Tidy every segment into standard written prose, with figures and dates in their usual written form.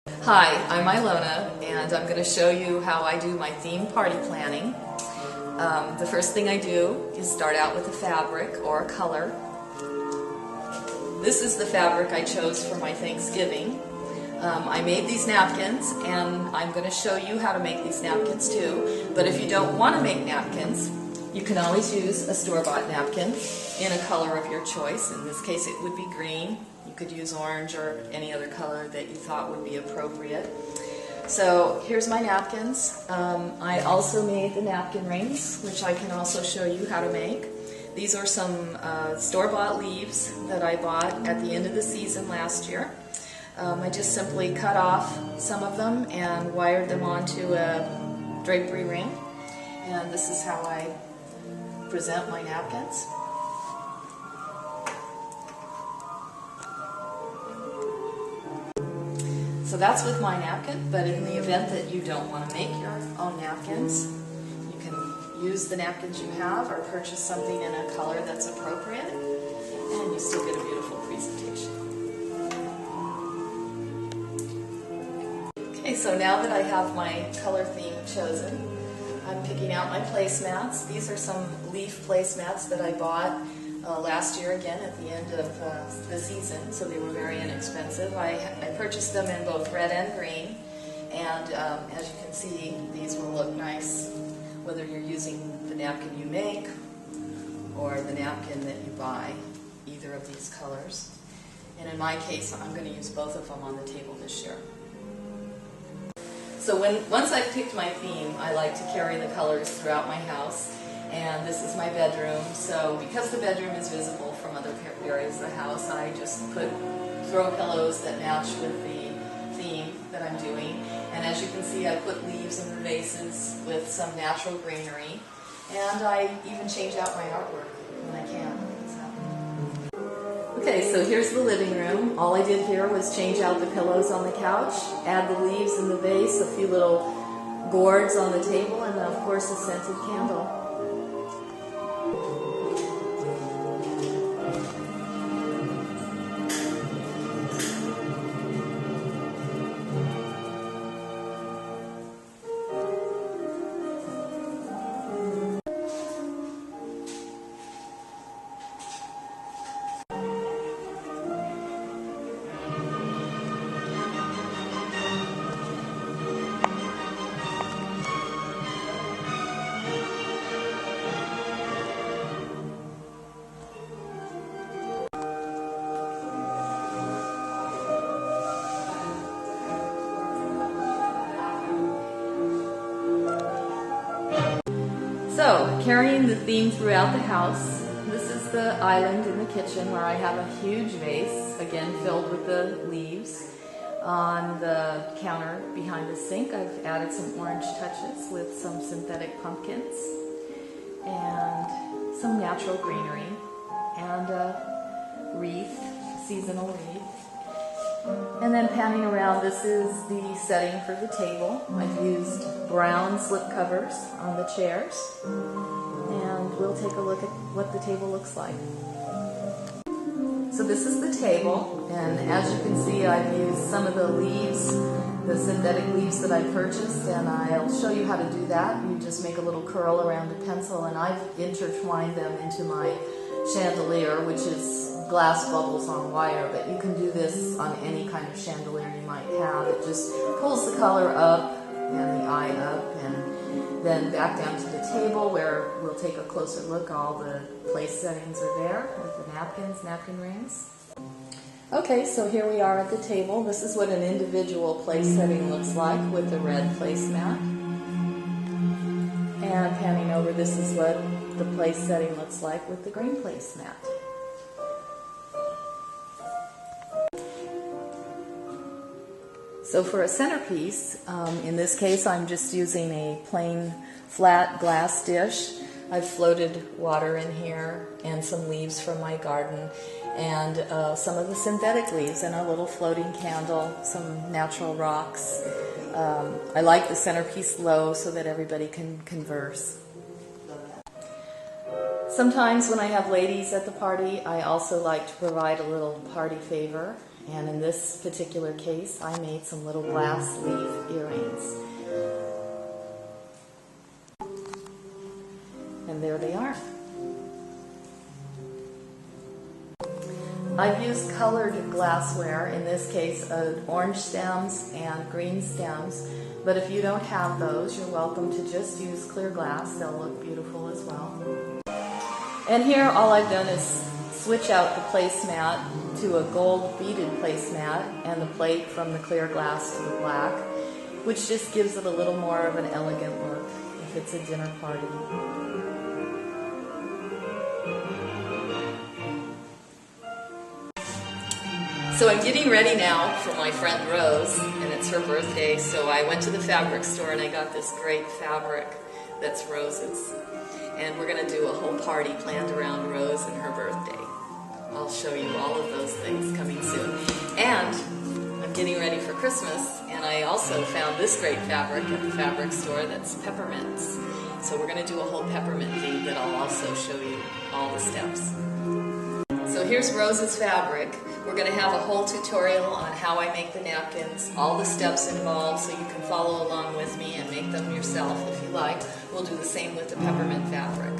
Hi, I'm Ilona, and I'm going to show you how I do my theme party planning. The first thing I do is start out with a fabric or a color. This is the fabric I chose for my Thanksgiving. I made these napkins, and I'm going to show you how to make these napkins too. But if you don't want to make napkins, you can always use a store-bought napkin in a color of your choice. In this case it would be green. You could use orange or any other color that you thought would be appropriate. So here's my napkins. I also made the napkin rings, which I can also show you how to make. These are some store-bought leaves that I bought at the end of the season last year. I just simply cut off some of them and wired them onto a drapery ring. And this is how I present my napkins. So that's with my napkin, but in the event that you don't want to make your own napkins, you can use the napkins you have or purchase something in a color that's appropriate, and you still get a beautiful presentation. Okay, so now that I have my color theme chosen, I'm picking out my placemats. These are some leaf placemats that I bought last year again at the end of the season, so they were very inexpensive. I purchased them in both red and green, and as you can see, these will look nice whether you're using the napkin you make or the napkin that you buy, either of these colors. And in my case, I'm going to use both of them on the table this year. So once I've picked my theme, I like to carry the colors throughout my house. And this is my bedroom, so because the bedroom is visible from other areas of the house, I just put throw pillows that match with the theme that I'm doing. And as you can see, I put leaves in the vases with some natural greenery, and I even change out my artwork when I can. Okay, so here's the living room. All I did here was change out the pillows on the couch, add the leaves in the vase, a few little gourds on the table, and of course a scented candle. So, carrying the theme throughout the house, this is the island in the kitchen where I have a huge vase, again filled with the leaves. On the counter behind the sink, I've added some orange touches with some synthetic pumpkins and some natural greenery and a wreath, seasonal wreath. And then panning around, this is the setting for the table. I've used brown slip covers on the chairs, and we'll take a look at what the table looks like. So this is the table, and as you can see, I've used some of the leaves, the synthetic leaves that I purchased, and I'll show you how to do that. You just make a little curl around a pencil, and I've intertwined them into my chandelier, which is glass bubbles on wire, but you can do this on any kind of chandelier you might have. It just pulls the color up and the eye up, and then back down to the table where we'll take a closer look. All the place settings are there with the napkins, napkin rings. Okay, so here we are at the table. This is what an individual place setting looks like with the red placemat. And panning over, this is what the place setting looks like with the green placemat. So for a centerpiece, in this case I'm just using a plain flat glass dish. I've floated water in here and some leaves from my garden and some of the synthetic leaves and a little floating candle, some natural rocks. I like the centerpiece low so that everybody can converse. Sometimes when I have ladies at the party, I also like to provide a little party favor. And in this particular case, I made some little glass leaf earrings. And there they are. I've used colored glassware, in this case orange stems and green stems, but if you don't have those, you're welcome to just use clear glass. They'll look beautiful as well. And here all I've done is switch out the placemat to a gold beaded placemat and the plate from the clear glass to the black, which just gives it a little more of an elegant look if it's a dinner party. So I'm getting ready now for my friend Rose, and it's her birthday, so I went to the fabric store and I got this great fabric that's Rose's. And we're going to do a whole party planned around Rose and her birthday. I'll show you all of those things coming soon. And I'm getting ready for Christmas, and I also found this great fabric at the fabric store that's peppermints. So we're going to do a whole peppermint bead that I'll also show you all the steps. So here's Rose's fabric. We're going to have a whole tutorial on how I make the napkins, all the steps involved, so you can follow along with me and make them yourself if you like. We'll do the same with the peppermint fabric.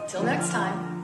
Till next time.